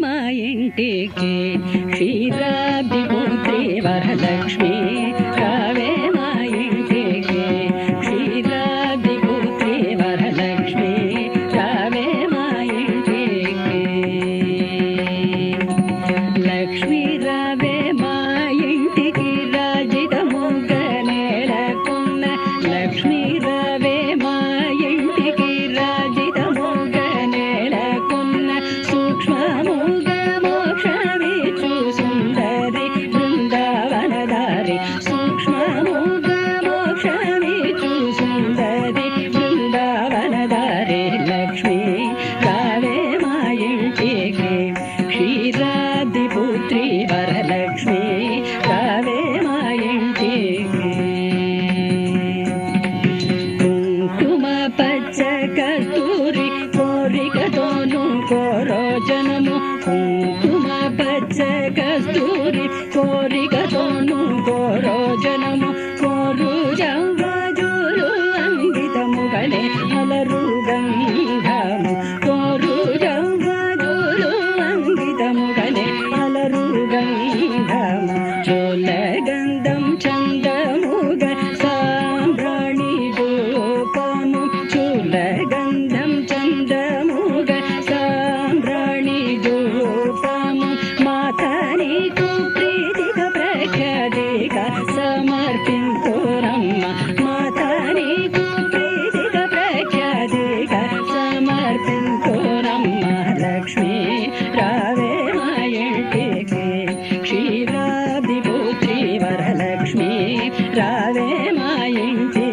మా ఇంటికి క్షీరాబ్ది పుత్రి వరలక్ష్మి రావే మా ఇంటికి క్షీరాబ్ది పుత్రి వరలక్ష్మి రావే మా ఇంటికి లక్ష్మి రావే మా ఇంటికి రాజితముగ నేలకున్న లక్ష్మి రావే మా ఇంటికి రాజితముగ నేలకున్న సూక్ష్మముగ మోక్షమిచ్చు సుందరి బృందావనదారి సూక్ష్మముగ మోక్షమిచ్చు సుందరి బృందావనదారి లక్ష్మి రావే మా ఇంటికి క్షీరాబ్ది పుత్రి వరలక్ష్మి రావే మా ఇంటికి కుంకుమ పచ్చ కస్తూరి కోరికతోను కోరోజనము కుంకుమ పచ్చ కస్తూరి కోరికతోను కోరోజనము కోరు జవ్వజులు అంగితముగనే అలరు గంధము కోరు జవ్వజులు అంగితముగనే అలరు గంధము చోల గంధం చందముగ సాంబ్రాణి ధూపము చూల గంధం చందముగ సాంబ్రాణి ధూపము మాత నీకు ప్రీతిక ప్రఖ్యాతిక సమర్పింతురమ్మ మాత నీకు ప్రీతిక ప్రఖ్యాతిక సమర్పింతురమ్మ లక్ష్మి రావే మా ఇంటికి క్షీరాబ్ది పుత్రి వరలక్ష్మి రావే మా ఇంటికి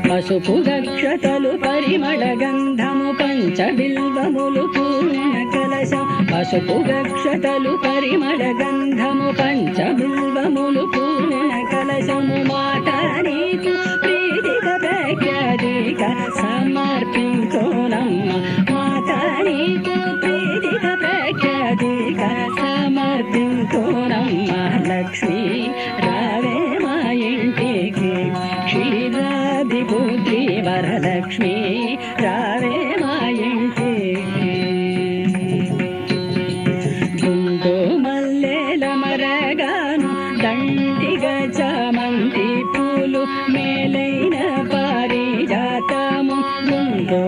పసుపు గక్షతలు పరిమళ గంధము పంచబిల్వములు పూర్ణ కలశం పసుపు గక్షతలు పరిమళ గంధము పంచబిల్వములు పూర్ణ కలశము మాట నీకు ప్రీతిక ప్రఖ్యాతిక సమర్పించోనమ్మ మాత నీకు ప్రీతిక ప్రఖ్యాతిక సమర్పించోనమ్మ లక్ష్మి రావే మా ఇంటికి క్షీరాబ్ది పుత్రి వరలక్ష్మి రావే మా ఇంటికి గుండు మల్లెల మరగాను దండిగ చామంతి పూలు మేలైన పారిజాతము గుండు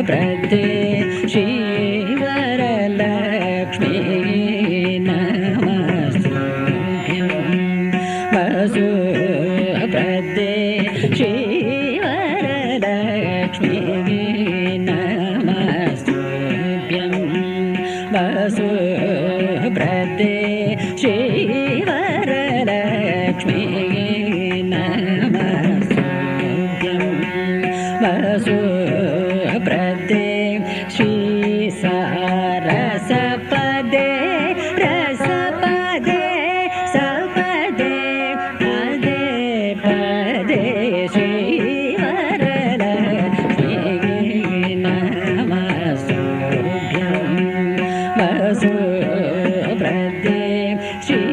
प्रदे श्रीवरलक्ष्मी नमस्तुभ्यं वसु प्रदे श्रीवरलक्ष्मी नमस्तुभ्यं वसु प्रदे श्रीवरलक्ष्मी नमस्तुभ्यं वसु प्रदे श्री सरसपदे रसपदे सपदे पदे पदे श्रीवरलक्ष्मी नमस्तुभ्यं वसु प्रदे श्री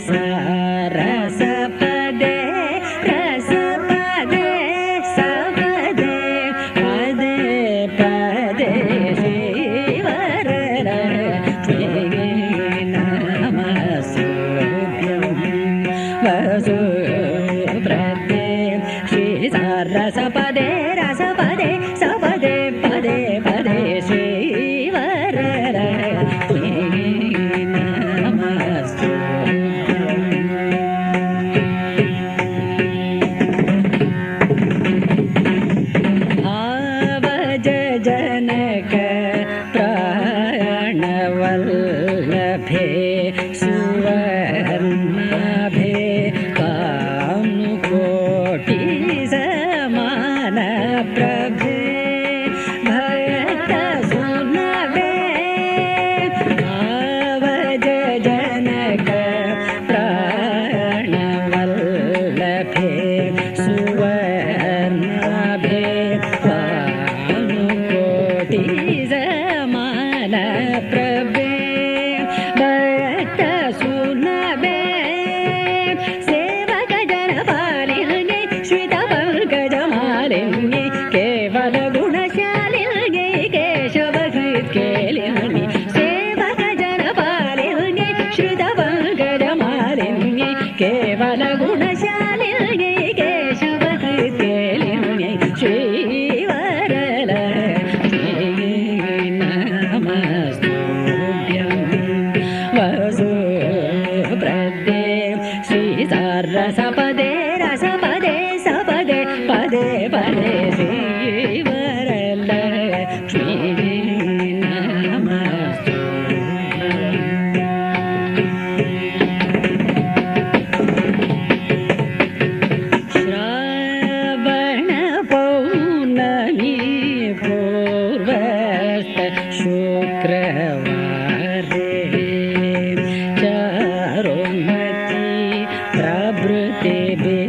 सरसपदे रसपदे सपदे पदे पदे श्रीवरलक्ष्मी नमस्तुभ्यं वसु प्रदे श्री सरसपदे रसपदे सपदे पदे पदे श्रीवरलक्ष्मी जनक प्राणवल्लभे सुवर्णाभे कामकोटि समान प्रभे भक्त सुनभे आवज जनक प्राणवल्लभे सुवर्णाभे समान प्रभे भक्त सुनभे सेवक जन पालिने श्रित पंकज मालिने केवल गुणशालिने केशव हृत् केलिने सेवक जन पालिने श्रित पंकज मालिने केवल गुणशालिने केशव हृत् केलिने श्रीवरलक्ष्मी नमस्तुभ्यं वसु प्रदे श्री सरसपदे रसपदे सपदे पदे पदे श्रीवरलक्ष्मी श्रावण पौर्णमी पूर्वस्त शुक्रवारे चारुमती प्रभृतिभि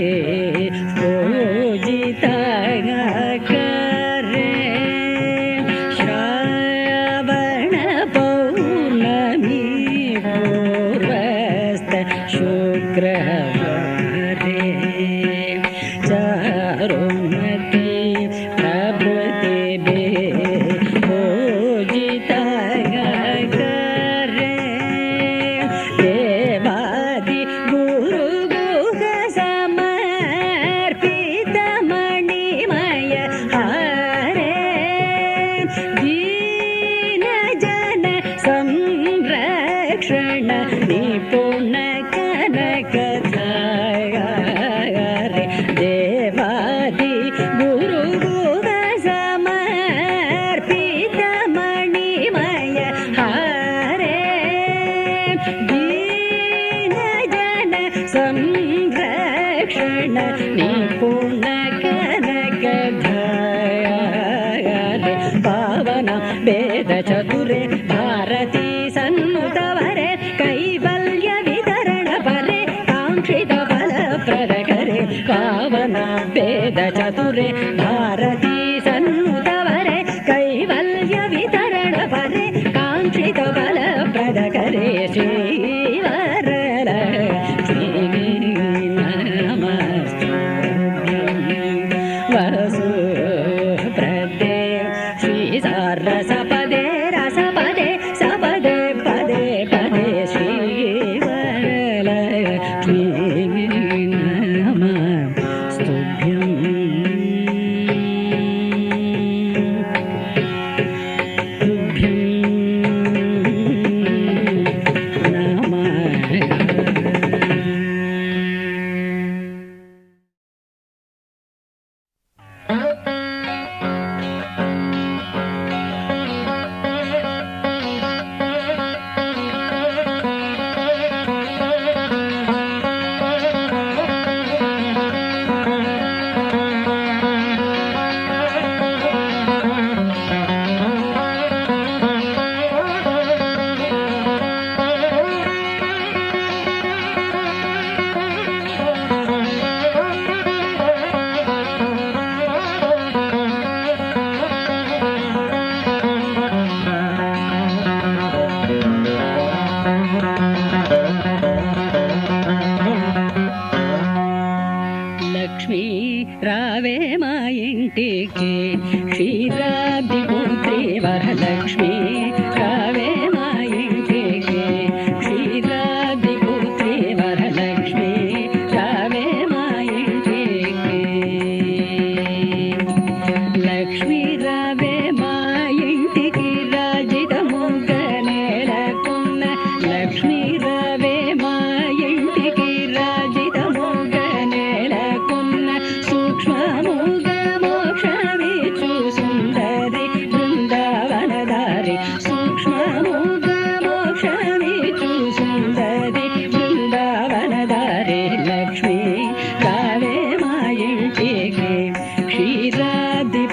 पूजिता करे श्रावण पौर्णमी पूर्वस्त शुक्रवारे चारुमती प्रभृतिभि पूजिता करे देवादि गुरुगुह समर्पित मणिमय हारे दीन जन संरक्षण निपुण कनकधारे देवादि गुरुगुह समर्पित मणिमय हारे दीन जन संरक्षण निपुण कनकधारे पावन वेद चतुरे भारती सन्नुतवरे कैवल्य वितरण फले कांक्षित फल प्रद करे पावन वेद चतुरे भारती सन्नुतवरे कैवल्य वितरण फले कांक्षित फल प्रद करे श्रीवरलक्ष्मी नमस्तुभ्यं वसु प्रदे श्री सरसपदे रसपदे सपदे पदे पदे श्रीवरलक्ष्मी नमस्तुभ्यं వరలక్ష్మి రావే మా ఇంటికి క్షీరాది పుత్రి వరలక్ష్మి రావే మా ఇంటికి లక్ష్మీ రావే మా ఇంటికి రాజితముగ నేలకున్న లక్ష్మీ రావే మా ఇంటికి రాజితముగ నేలకున్న సూక్ష్మముగ మోక్షమిచ్చు సుందరి బృందావనదారి సూక్ష్మముగ మోక్షమిచ్చు సుందరి బృందావనదారి లక్ష్మీ రావే మా ఇంటికి క్షీరాది